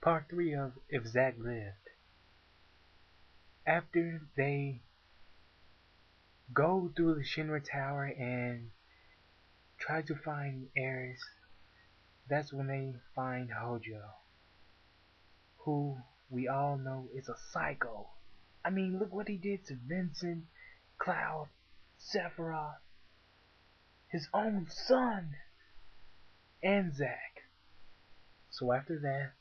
Part 3 of If Zack Lived. After they go through the Shinra Tower and try to find Ares, that's when they find Hojo, who we all know is a psycho. I mean, look what he did to Vincent, Cloud, Sephiroth, his own son, and Zack. So after that,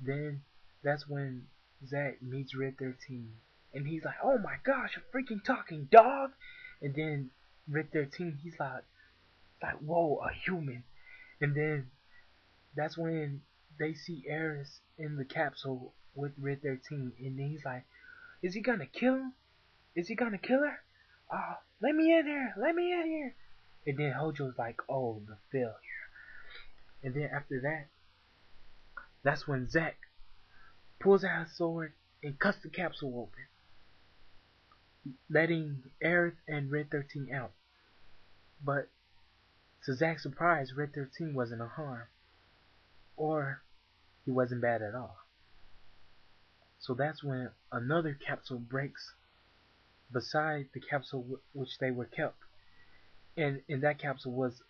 then that's when Zack meets Red 13. And he's like, oh my gosh, a freaking talking dog! And then Red 13, he's like, whoa, a human. And then that's when they see Ares in the capsule with Red 13. And then he's like, is he gonna kill him? Is he gonna kill her? Oh, let me in here, let me in here. And then Hojo's like, oh, the failure. And then after that, that's when Zack pulls out his sword and cuts the capsule open, letting Aerith and Red 13 out. But to Zack's surprise, Red 13 wasn't a harm, or he wasn't bad at all. So that's when another capsule breaks beside the capsule which they were kept. And in that capsule was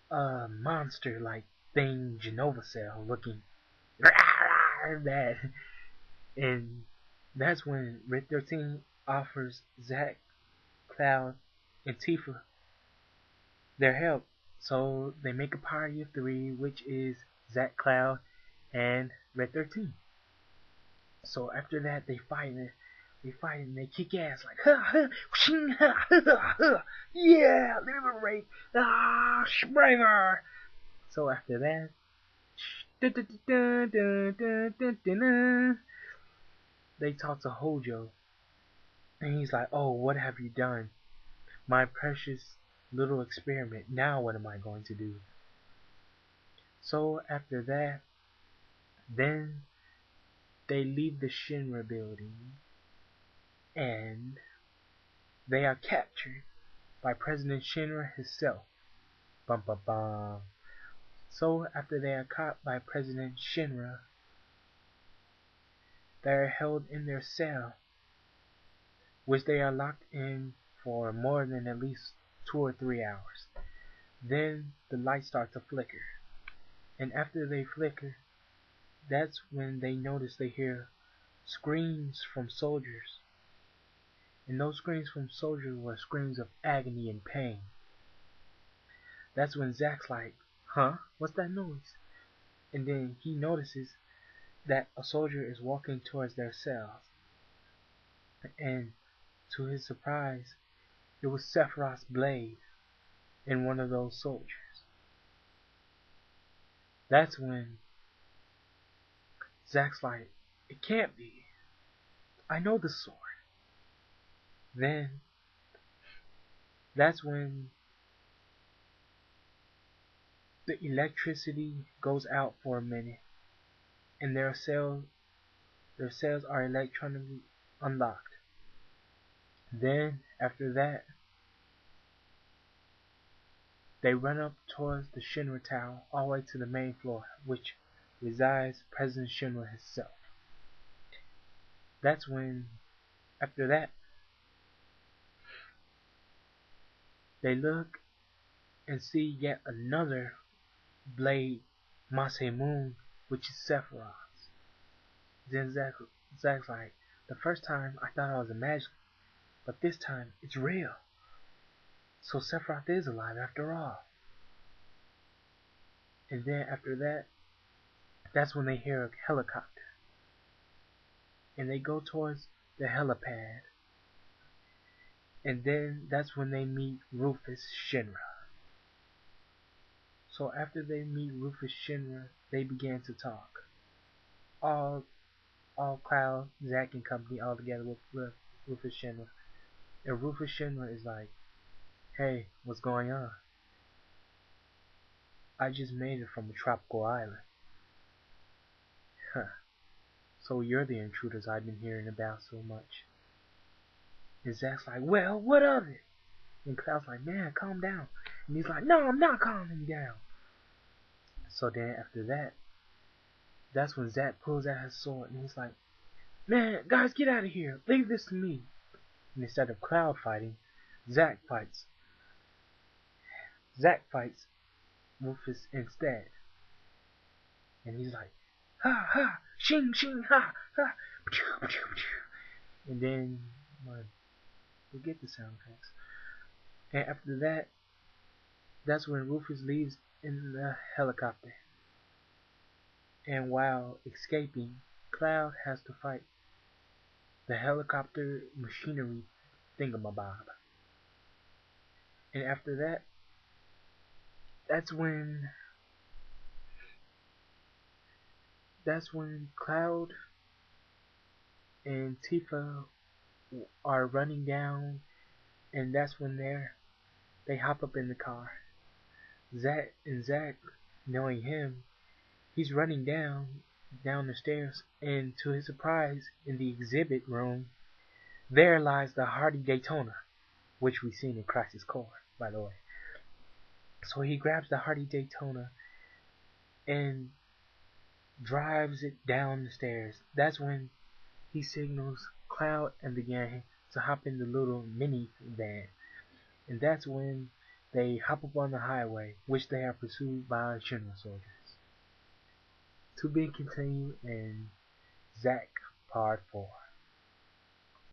a monster-like thing, Genova Cell, looking bad. And that's when Red 13 offers Zack, Cloud, and Tifa their help. So they make a party of 3, which is Zack, Cloud, and Red 13. So after that, they fight and they kick ass like, yeah, liberate, Springer. So after that, they talk to Hojo, and he's like, oh, what have you done? My precious little experiment. Now what am I going to do? So after that, then they leave the Shinra building, and they are captured by President Shinra himself. Bum bum bum. So after they are caught by President Shinra, they are held in their cell, which they are locked in for more than at least 2 or 3 hours. Then the lights start to flicker, and after they flicker, that's when they notice they hear screams from soldiers. And those screams from soldiers were screams of agony and pain. That's when Zack's like, huh? What's that noise? And then he notices that a soldier is walking towards their cells. And to his surprise, it was Sephiroth's blade in one of those soldiers. That's when Zack's like, it can't be. I know the sword. Then that's when the electricity goes out for a minute, and their cells are electronically unlocked. Then after that, they run up towards the Shinra Tower all the way to the main floor, which resides President Shinra himself. That's when, after that, they look and see yet another blade, Masamune, which is Sephiroth's. Then Zack's like, the first time I thought I was imagining, but this time it's real. So Sephiroth is alive after all. And then after that, that's when they hear a helicopter. And they go towards the helipad. And then that's when they meet Rufus Shinra. So after they meet Rufus Shinra, they began to talk. All Cloud, Zack, and company all together with Rufus Shinra. And Rufus Shinra is like, hey, what's going on? I just made it from a tropical island. Huh. So you're the intruders I've been hearing about so much. And Zack's like, well, what of it? And Cloud's like, man, calm down. And he's like, no, I'm not calming down. So then after that, that's when Zack pulls out his sword and he's like, "Man, guys, get out of here! Leave this to me!" And instead of Cloud fighting, Zack fights. Zack fights Rufus instead, and he's like, "Ha ha! Shing shing ha ha!" And then, forget the sound effects. And after that, that's when Rufus leaves in the helicopter. And while escaping, Cloud has to fight the helicopter machinery thingamabob. And after that, that's when Cloud and Tifa are running down, and that's when they hop up in the car. Zack, knowing him, he's running down the stairs, and to his surprise, in the exhibit room, there lies the Hardy Daytona, which we've seen in Crisis Core, by the way. So he grabs the Hardy Daytona and drives it down the stairs. That's when he signals Cloud and the gang to hop in the little mini van. And that's when they hop up on the highway, which they are pursued by Shinra soldiers. To be continued in Zack Part 4.